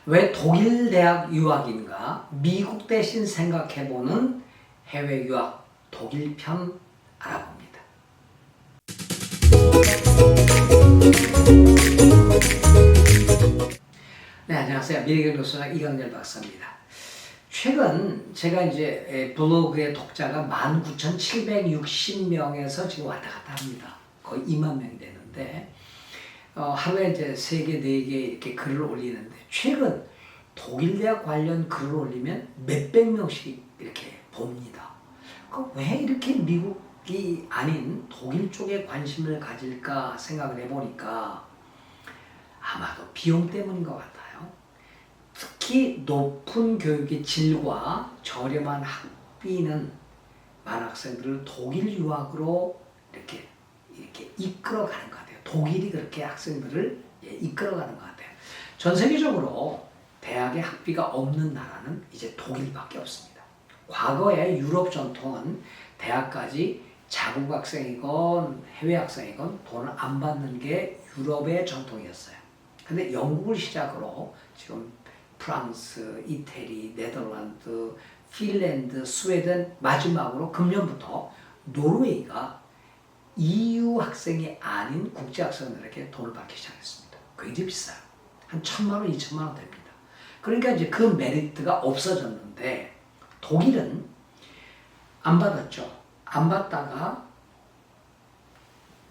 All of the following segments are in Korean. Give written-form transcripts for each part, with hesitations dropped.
왜 독일 대학 유학인가? 미국 대신 생각해보는 해외 유학 독일 편 알아봅니다. 네, 안녕하세요. 미래경제소장 이강렬 박사입니다. 최근 제가 이제 블로그의 독자가 19,760명에서 지금 왔다 갔다 합니다. 거의 2만 명이 되는데, 하루에 이제 3개, 4개 이렇게 글을 올리는데, 최근 독일 대학 관련 글을 올리면 몇백 명씩 이렇게 봅니다. 왜 이렇게 미국이 아닌 독일 쪽에 관심을 가질까 생각을 해보니까 아마도 비용 때문인 것 같아요. 특히 높은 교육의 질과 저렴한 학비는 많은 학생들을 독일 유학으로 이렇게 이끌어가는 것 같아요. 독일이 그렇게 학생들을 이끌어가는 것 같아요. 전 세계적으로 대학의 학비가 없는 나라는 이제 독일밖에 없습니다. 과거의 유럽 전통은 대학까지 자국 학생이건 해외 학생이건 돈을 안 받는 게 유럽의 전통이었어요. 근데 영국을 시작으로 지금 프랑스, 이태리, 네덜란드, 핀란드, 스웨덴, 마지막으로 금년부터 노르웨이가 EU 학생이 아닌 국제 학생들에게 돈을 받기 시작했습니다. 굉장히 비싸요. 한 1,000만 원, 2,000만 원 됩니다. 그러니까 이제 그 메리트가 없어졌는데 독일은 안 받았죠. 안 받다가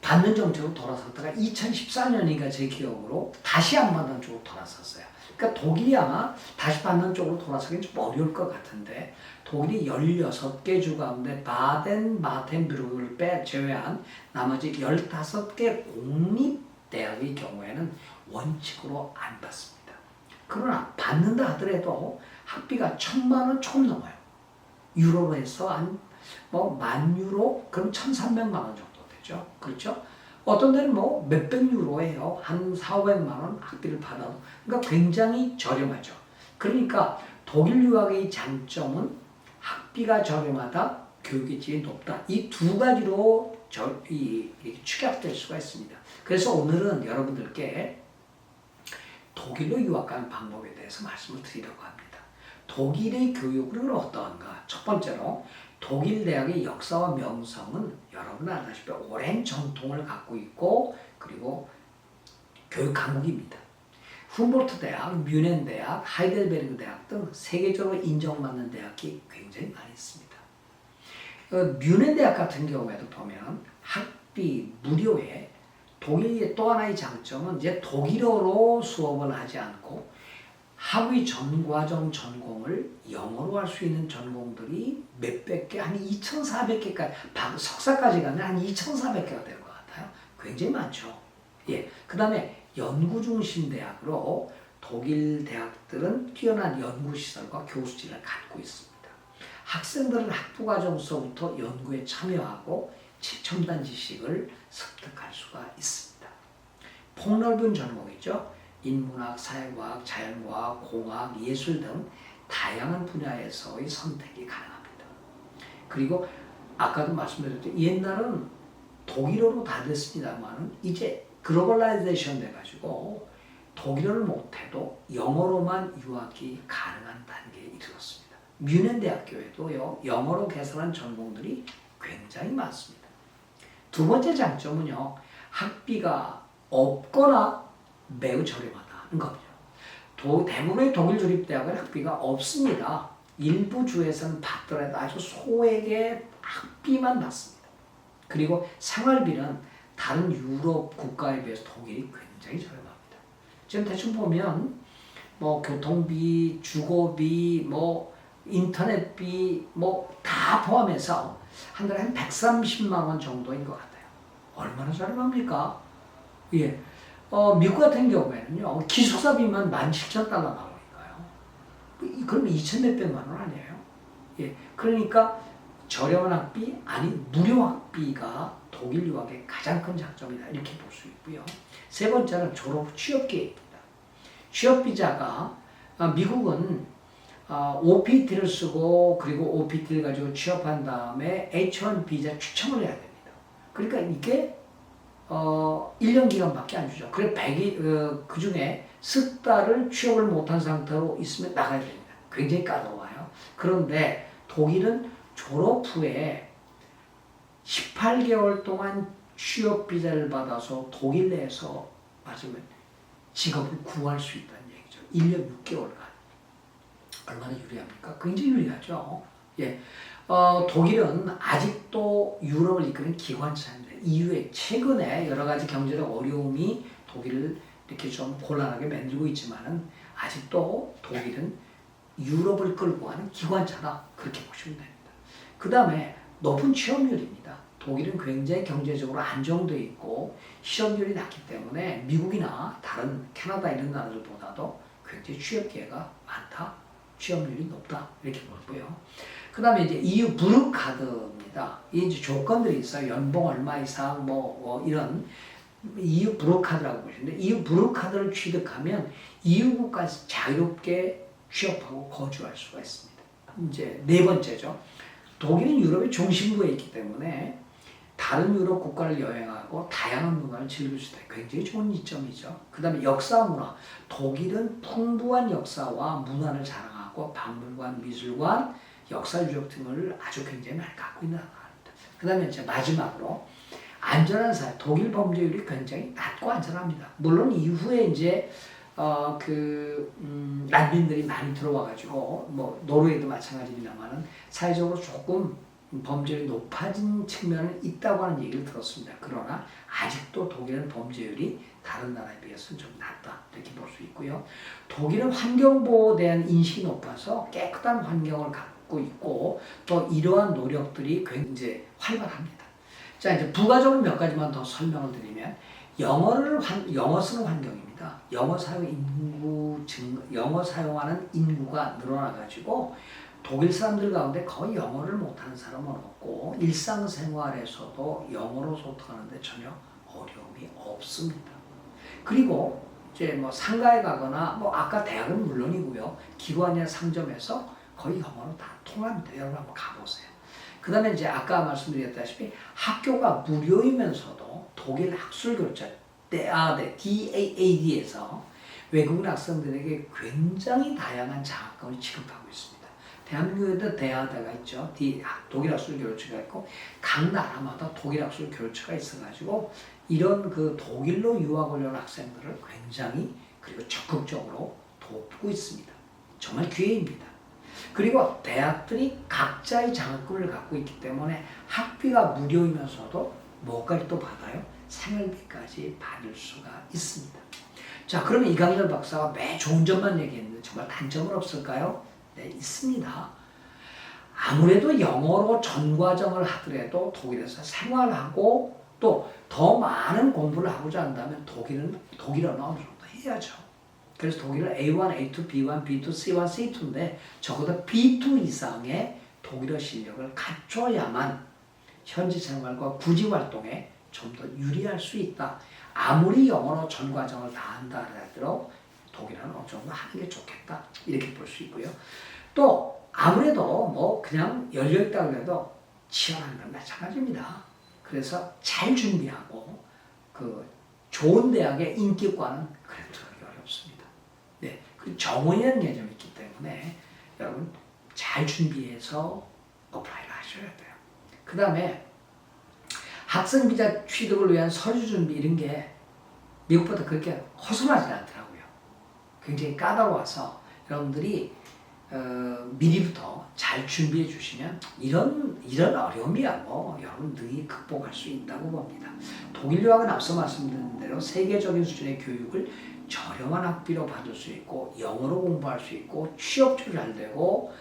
받는 정책으로 돌아섰다가 2014년인가 제 기억으로 다시 안 받는 쪽으로 돌아섰어요. 그러니까 독일이 아마 다시 받는 쪽으로 돌아서긴 좀 어려울 것 같은데, 독일이 16개 주 가운데 바덴바텐뷰르크를 제외한 나머지 15개 공립대학의 경우에는 원칙으로 안 받습니다. 그러나 받는다 하더라도 학비가 1,000만 원 조금 넘어요. 유로로 해서 한 10,000유로, 그럼 1,300만 원 정도 되죠. 그렇죠? 어떤 데는 몇백 유로예요. 한 400~500만 원 학비를 받아도. 그러니까 굉장히 저렴하죠. 그러니까 독일 유학의 장점은 학비가 저렴하다, 교육의 질이 높다. 이 두 가지로 축약될 수가 있습니다. 그래서 오늘은 여러분들께 독일로 유학 가는 방법에 대해서 말씀을 드리려고 합니다. 독일의 교육은 어떠한가? 첫 번째로 독일 대학의 역사와 명성은 여러분 아시다시피 오랜 전통을 갖고 있고, 그리고 교육 강국입니다. 훔볼트 대학, 뮌헨 대학, 하이델베르그 대학 등 세계적으로 인정받는 대학이 굉장히 많이 있습니다. 뮌헨 대학 같은 경우에도 보면 학비 무료에, 독일의 또 하나의 장점은 이제 독일어로 수업을 하지 않고 학위 전과정 전공을 영어로 할 수 있는 전공들이 몇백 개, 한 2,400개까지, 석사까지 가면 한 2,400개가 되는 것 같아요. 굉장히 많죠. 그 다음에 연구 중심 대학으로 독일 대학들은 뛰어난 연구시설과 교수진을 갖고 있습니다. 학생들은 학부과정서부터 연구에 참여하고 최첨단 지식을 습득할 수가 있습니다. 폭넓은 전공이죠. 인문학, 사회과학, 자연과학, 공학, 예술 등 다양한 분야에서의 선택이 가능합니다. 그리고 아까도 말씀드렸죠. 옛날은 독일어로 다 됐습니다만 이제 글로벌라이제이션 돼가지고 독일어를 못해도 영어로만 유학이 가능한 단계에 이르렀습니다. 뮌헨 대학교에도요, 영어로 개설한 전공들이 굉장히 많습니다. 두 번째 장점은요, 학비가 없거나 매우 저렴하다는 겁니다. 대부분의 독일 주립대학은 학비가 없습니다. 일부 주에서는 받더라도 아주 소액의 학비만 받습니다. 그리고 생활비는 다른 유럽 국가에 비해서 독일이 굉장히 저렴합니다. 지금 대충 보면 교통비, 주거비, 인터넷비 다 포함해서 한 달에 한 130만 원 정도인 것 같아요. 얼마나 저렴합니까? 미국 같은 경우에는요, 기숙사비만 17,000달러 나오니까요. 그러면 2,000몇백만 원 아니에요? 그러니까 저렴한 학비, 아니 무료 학비가 독일 유학의 가장 큰 장점이다, 이렇게 볼 수 있고요. 세 번째는 졸업 취업 기회입니다. 취업 비자가 미국은 OPT를 쓰고, 그리고 OPT를 가지고 취업한 다음에 H1 비자 추첨을 해야 됩니다. 그러니까 이게 1년 기간밖에 안 주죠. 그래 그 중에 석 달을 취업을 못한 상태로 있으면 나가야 됩니다. 굉장히 까다로워요. 그런데 독일은 졸업 후에 18개월 동안 취업 비자를 받아서 독일 내에서 맞으면 직업을 구할 수 있다는 얘기죠. 1년 6개월간. 얼마나 유리합니까? 굉장히 유리하죠. 예. 독일은 아직도 유럽을 이끄는 기관차입니다. 이후에 최근에 여러 가지 경제적 어려움이 독일을 이렇게 좀 곤란하게 만들고 있지만은 아직도 독일은 유럽을 끌고 가는 기관차다. 그렇게 보시면 됩니다. 그 다음에 높은 취업률입니다. 독일은 굉장히 경제적으로 안정되어 있고 실업률이 낮기 때문에 미국이나 다른 캐나다 이런 나라들보다도 굉장히 취업 기회가 많다. 취업률이 높다. 이렇게 보고요. 그 다음에 이제 EU 블루카드입니다. 이 이제 조건들이 있어요. 연봉 얼마 이상 이런 EU 블루카드라고 보시는데 EU 블루카드를 취득하면 EU 국가에서 자유롭게 취업하고 거주할 수가 있습니다. 이제 네 번째죠. 독일은 유럽의 중심부에 있기 때문에 다른 유럽 국가를 여행하고 다양한 문화를 즐길 수 있다. 굉장히 좋은 이점이죠. 그 다음에 역사 문화. 독일은 풍부한 역사와 문화를 자랑하고 박물관, 미술관, 역사 유적 등을 아주 굉장히 많이 갖고 있는 나라입니다. 그 다음에 이제 마지막으로 안전한 사회. 독일 범죄율이 굉장히 낮고 안전합니다. 물론 이후에 이제 난민들이 많이 들어와가지고 노르웨이도 마찬가지입니다만은 사회적으로 조금 범죄율이 높아진 측면은 있다고 하는 얘기를 들었습니다. 그러나 아직도 독일은 범죄율이 다른 나라에 비해서는 좀 낮다 이렇게 볼 수 있고요. 독일은 환경보호에 대한 인식이 높아서 깨끗한 환경을 갖고 있고 또 이러한 노력들이 굉장히 활발합니다. 자, 이제 부가적으로 몇 가지만 더 설명을 드리면 영어 쓰는 환경입니다. 영어 사용하는 인구가 늘어나가지고 독일 사람들 가운데 거의 영어를 못하는 사람은 없고 일상생활에서도 영어로 소통하는데 전혀 어려움이 없습니다. 그리고 이제 상가에 가거나 아까 대학은 물론이고요. 기관이나 상점에서 거의 영어로 다 통합니다. 여러분 한번 가보세요. 그 다음에 이제 아까 말씀드렸다시피 학교가 무료이면서도 독일 학술교차 DAAD에서 외국인 학생들에게 굉장히 다양한 장학금을 지급하고 있습니다. 대한민국에도 대하대가 있죠. 독일 학술교류처가 있고 각 나라마다 독일 학술교류처가 있어가지고 이런 그 독일로 유학을 온 학생들을 굉장히 그리고 적극적으로 돕고 있습니다. 정말 기회입니다. 그리고 대학들이 각자의 장학금을 갖고 있기 때문에 학비가 무료이면서도 뭐까지 또 받아요? 생활비까지 받을 수가 있습니다. 자, 그러면 이강렬 박사가 매 좋은 점만 얘기했는데 정말 단점은 없을까요? 네, 있습니다. 아무래도 영어로 전 과정을 하더라도 독일에서 생활하고 또 더 많은 공부를 하고자 한다면 독일어는 어느 정도 해야죠. 그래서 독일은 A1, A2, B1, B2, C1, C2인데 적어도 B2 이상의 독일어 실력을 갖춰야만 현지 생활과 구직 활동에 좀 더 유리할 수 있다. 아무리 영어로 전 과정을 다 한다 하더라도 독일어는 어느 정도 하는 게 좋겠다. 이렇게 볼 수 있고요. 또 아무래도 그냥 열려있다고 해도 치열한 건 마찬가지입니다. 그래서 잘 준비하고 그 좋은 대학의 인기과는 그래도 들어가기 어렵습니다. 네, 그 정원이라는 개념이 있기 때문에 여러분 잘 준비해서 어플라이를 하셔야 돼요. 그 다음에 학생 비자 취득을 위한 서류 준비 이런 게 미국보다 그렇게 허술하지 않더라고요. 굉장히 까다로워서 여러분들이 미리부터 잘 준비해 주시면 이런 어려움이야 여러분 능히 극복할 수 있다고 봅니다. 독일 유학은 앞서 말씀드린 대로 세계적인 수준의 교육을 저렴한 학비로 받을 수 있고 영어로 공부할 수 있고 취업도 잘 되고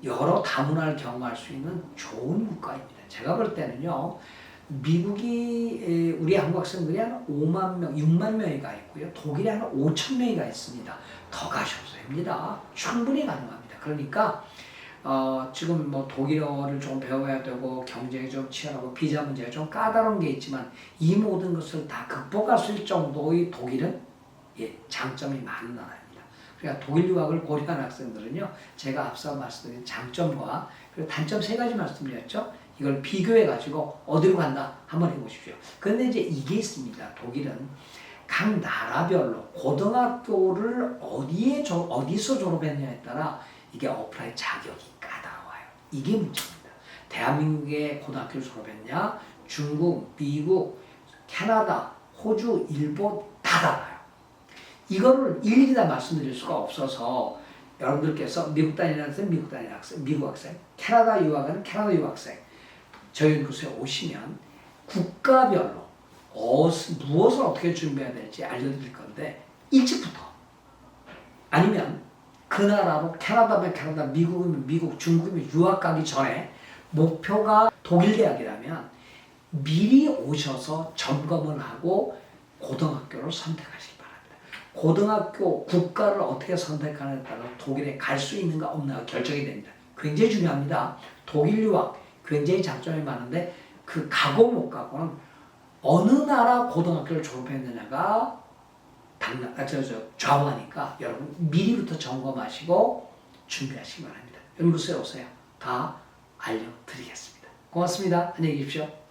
여러 다문화를 경험할 수 있는 좋은 국가입니다. 제가 볼 때는요. 미국이 우리 한국 학생들이 한 5만 명, 6만 명이 가 있고요. 독일이 한 5천 명이 가 있습니다. 더 가셔도 됩니다. 충분히 가능합니다. 그러니까 지금 독일어를 좀 배워야 되고 경쟁이 좀 치열하고 비자 문제가 좀 까다로운 게 있지만 이 모든 것을 다 극복할 수 있을 정도의 독일은 장점이 많은 나라입니다. 그러니까 독일 유학을 고려한 학생들은요. 제가 앞서 말씀드린 장점과 그리고 단점 세 가지 말씀드렸죠. 이걸 비교해 가지고 어디로 간다 한번 해보십시오. 근데 이제 이게 있습니다. 독일은 각 나라별로 고등학교를 어디서 졸업했느냐에 따라 이게 어플라이 자격이 까다로워요. 이게 문제입니다. 대한민국의 고등학교를 졸업했냐, 중국, 미국, 캐나다, 호주, 일본 다 달라요. 이거를 일일이 다 말씀드릴 수가 없어서 여러분들께서 미국 다니는 학생, 미국 다니는 학생, 미국 학생, 캐나다 유학은 캐나다 유학생, 저희 연구소에 오시면 국가별로 무엇을 어떻게 준비해야 될지 알려드릴 건데 일찍부터 아니면 그 나라로 캐나다면 캐나다, 미국이면 미국, 중국이면 유학 가기 전에 목표가 독일 대학이라면 미리 오셔서 점검을 하고 고등학교를 선택하시기 바랍니다. 고등학교 국가를 어떻게 선택하느냐에 따라 독일에 갈 수 있는가 없는가 결정이 됩니다. 굉장히 중요합니다. 독일 유학 굉장히 장점이 많은데 그 가고 못 가고는 어느 나라 고등학교를 졸업했느냐가 좌우하니까 여러분 미리부터 점검하시고 준비하시기 바랍니다. 연구소에 오세요. 다 알려드리겠습니다. 고맙습니다. 안녕히 계십시오.